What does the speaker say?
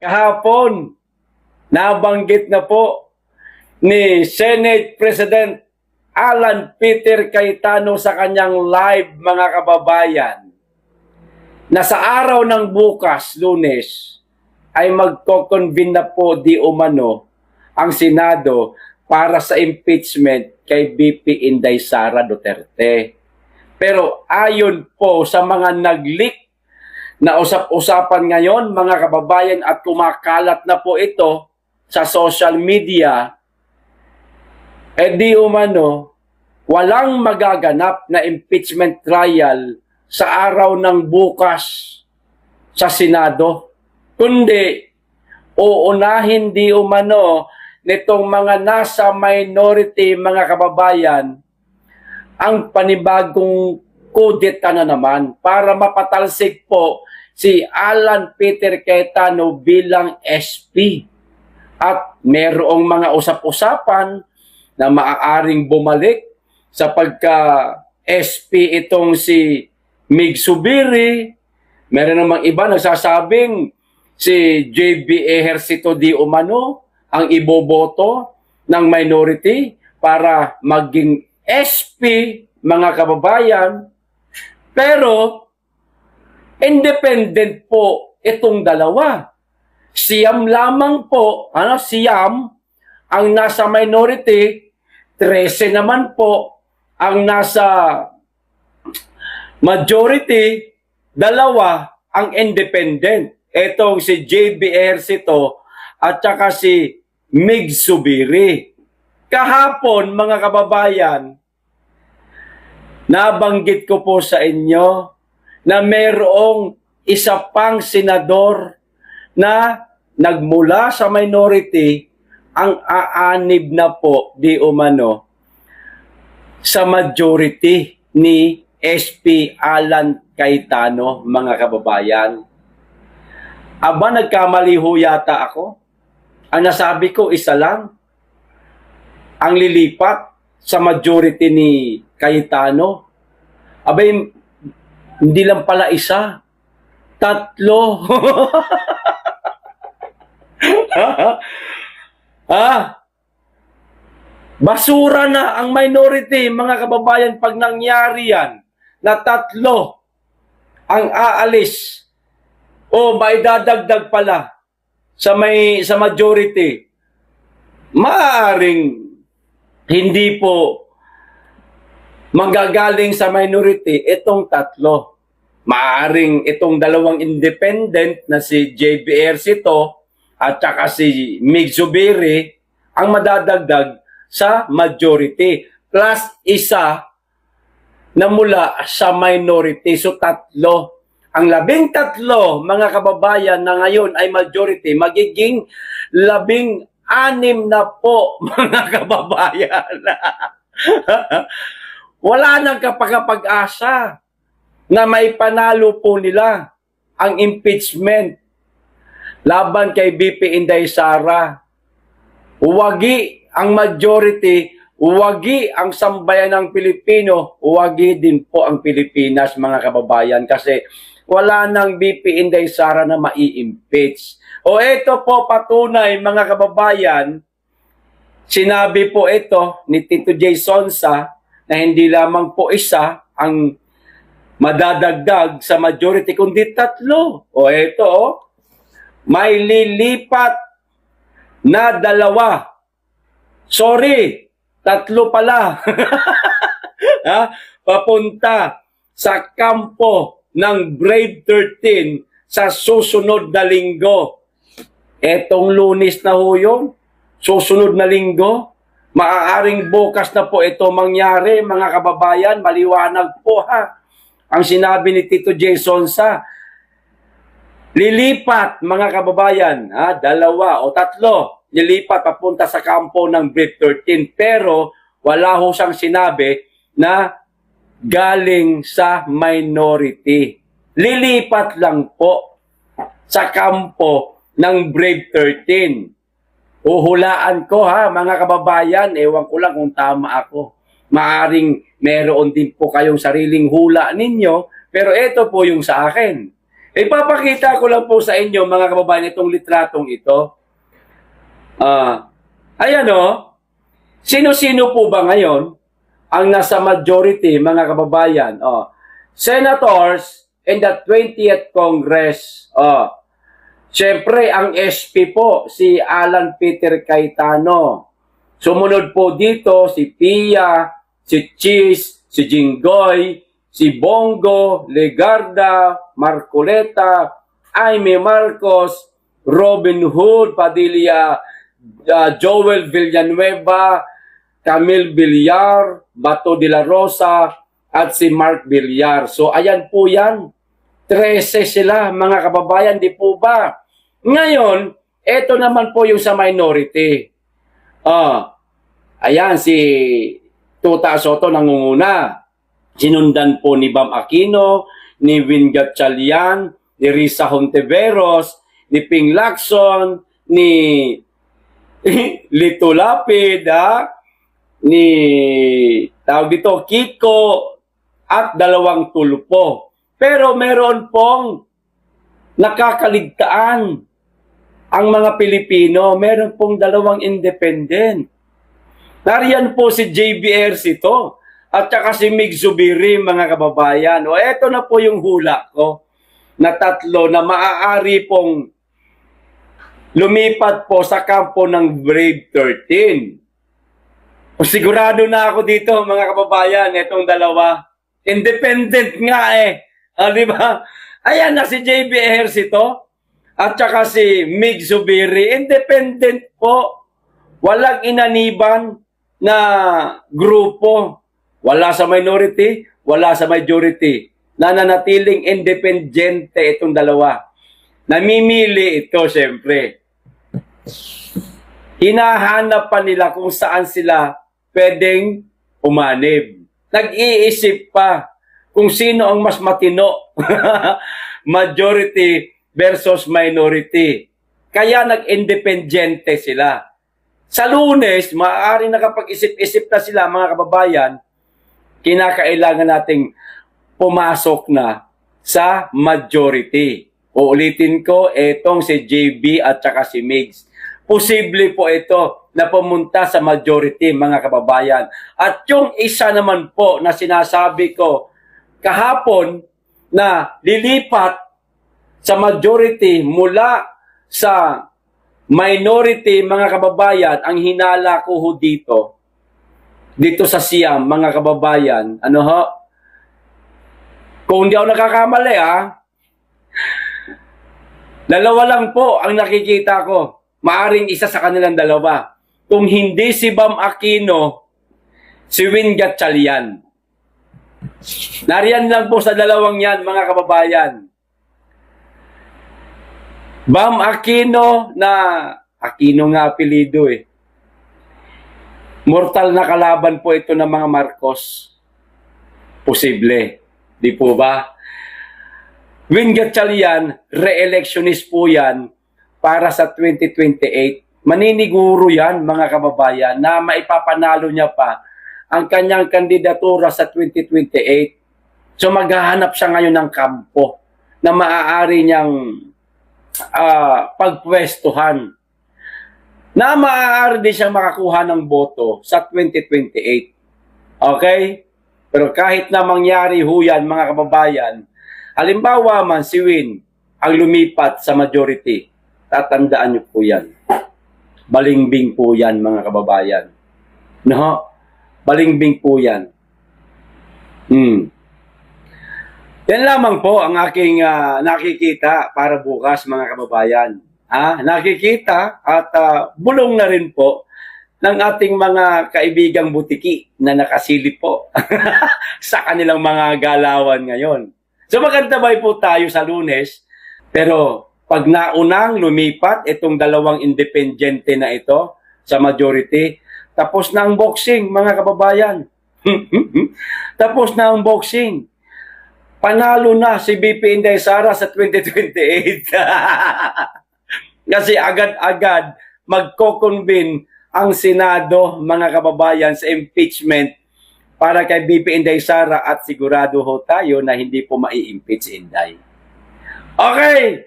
Kahapon, nabanggit na po ni Senate President Alan Peter Cayetano sa kanyang live, mga kababayan, na sa araw ng bukas, Lunes, ay magko-convene na po di umano ang Senado para sa impeachment kay VP Inday Sara Duterte. Pero ayon po sa mga nag-leak na usap-usapan ngayon, mga kababayan, at kumakalat na po ito sa social media, di umano, walang magaganap na impeachment trial sa araw ng bukas sa Senado, kundi uunahin di umano nitong mga nasa minority, mga kababayan, ang panibagong kudeta na naman para mapatalsik po si Alan Peter Cayetano bilang SP. At merong mga usap-usapan na maaaring bumalik sa pagka-SP itong si Mig Zubiri. Meron namang iba nagsasabing si JB Ejercito di umano ang iboboto ng minority para maging SP, mga kababayan. Pero independent po itong dalawa. Siyam lamang po, siyam ang nasa minority, 13 naman po ang nasa majority, dalawa ang independent. Itong si JB Ejercito at saka si Mig Zubiri. Kahapon, mga kababayan, nabanggit ko po sa inyo na mayroong isa pang senador na nagmula sa minority ang aanib na po di umano sa majority ni SP Alan Cayetano, mga kababayan. Aba, nagkamali ho yata ako. Ang nasabi ko, isa lang ang lilipat sa majority ni Cayetano. Abay, hindi lang pala isa, 3. Basura na ang minority, mga kababayan, pag nangyari yan, na 3 ang aalis o maidadagdag pala sa majority. Maaaring hindi po manggagaling sa minority itong 3. Maaring itong 2 independent na si JB Ejercito at saka si Mig Zubiri ang madadagdag sa majority. Plus isa na mula sa minority. So 3. Ang 13, mga kababayan, na ngayon ay majority, magiging 16 na po, mga kababayan. Wala nang kapag-asa na may panalo po nila ang impeachment laban kay VP Inday Sara. Uwagi ang majority, uwagi ang sambayan ng Pilipino, uwagi din po ang Pilipinas, mga kababayan, kasi wala nang VP Inday Sara na mai-impeach. O ito po patunay, mga kababayan, sinabi po ito ni Tito J. Sonsa na hindi lamang po isa ang madadagdag sa majority, kundi 3. O ito, may lilipat na 2. Sorry, 3 pala. Papunta sa kampo ng Brave 13 sa susunod na linggo. Etong Lunes na ho yun, susunod na linggo. Maaaring bukas na po ito mangyari, mga kababayan. Maliwanag po ang sinabi ni Tito J. Sonsa. Lilipat, mga kababayan, 2 o 3, lilipat papunta sa kampo ng Brave 13. Pero wala ho siyang sinabi na galing sa minority. Lilipat lang po sa kampo ng Brave 13. Uhulaan ko mga kababayan, ewan ko lang kung tama ako. Maaring meron din po kayong sariling hula ninyo, pero ito po yung sa akin. Ipapakita ko lang po sa inyo, mga kababayan, itong litratong ito. Ayan o. Sino-sino po ba ngayon ang nasa majority, mga kababayan? Senators in the 20th Congress. Siyempre, ang SP po, si Alan Peter Cayetano. Sumunod po dito, si Pia, si Cheese, si Jinggoy, si Bongo, Legarda, Marcoleta, Aimee Marcos, Robin Hood, Padilla, Joel Villanueva, Camille Villar, Bato de la Rosa, at si Mark Villar. So ayan po yan. 13 sila, mga kababayan, di po ba? Ngayon, eto naman po yung sa minority. Ayan, si Tuta Soto nangunguna. Sinundan po ni Bam Aquino, ni Win Gatchalian, ni Risa Hontiveros, ni Ping Lacson, ni Lito Lapid, ni tawag dito, Kiko, at 2 tulpo. Pero meron pong nakakaligtaan ang mga Pilipino. Meron pong 2 independent. Nariyan po si JBRC to. At saka si Mig Zubiri, mga kababayan. Eto na po yung hula ko na 3 na maaari pong lumipat po sa kampo ng Brave 13. Sigurado na ako dito, mga kababayan, etong 2. Independent nga di ba? Ayan na si JBRC to. At saka si Mig Zubiri. Independent po. Walang inaniban na grupo. Wala sa minority, wala sa majority. Nananatiling independente itong 2. Namimili ito, siyempre. Hinahanap pa nila kung saan sila pwedeng umanib. Nag-iisip pa kung sino ang mas matino. Majority versus minority. Kaya nag-independente sila. Sa Lunes, maaari nakapag-isip-isip na sila, mga kababayan, kinakailangan nating pumasok na sa majority. Uulitin ko, etong si JB at saka si Migs. Posible po ito na pumunta sa majority, mga kababayan. At yung isa naman po na sinasabi ko kahapon na lilipat sa majority mula sa minority, mga kababayan, ang hinala ko ho dito sa Siam, mga kababayan, kung hindi ako nakakamali, 2 lang po ang nakikita ko. Maaring isa sa kanilang 2. Kung hindi si Bam Aquino, si Win Gatchalian. Nariyan lang po sa 2 yan, mga kababayan. Bam Aquino Aquino nga apelido Mortal na kalaban po ito ng mga Marcos. Posible. Di po ba? Win Gatchalian, re-electionist po yan para sa 2028. Maniniguro yan, mga kababayan, na maipapanalo niya pa ang kanyang kandidatura sa 2028. So maghahanap siya ngayon ng kampo na maaari niyang pagpwestuhan, na maaari din siyang makakuha ng boto sa 2028. Okay? Pero kahit na mangyari ho yan, mga kababayan, halimbawa man si Win ang lumipat sa majority, tatandaan niyo po yan. Balimbing po yan, mga kababayan. No? Balimbing po yan. Yan lamang po ang aking nakikita para bukas, mga kababayan. Nakikita at bulong na rin po ng ating mga kaibigang butiki na nakasilip po sa kanilang mga galawan ngayon. So magandabay po tayo sa Lunes, pero pag naunang lumipat itong 2 independente na ito sa majority, tapos na ang boxing, mga kababayan. Tapos na ang boxing. Panalo na si BP Inday Sara sa 2028. Kasi agad-agad magko-convene ang Senado, mga kababayan, sa impeachment para kay BP Inday Sara, at sigurado ho tayo na hindi po mai-impeach Inday. Okay,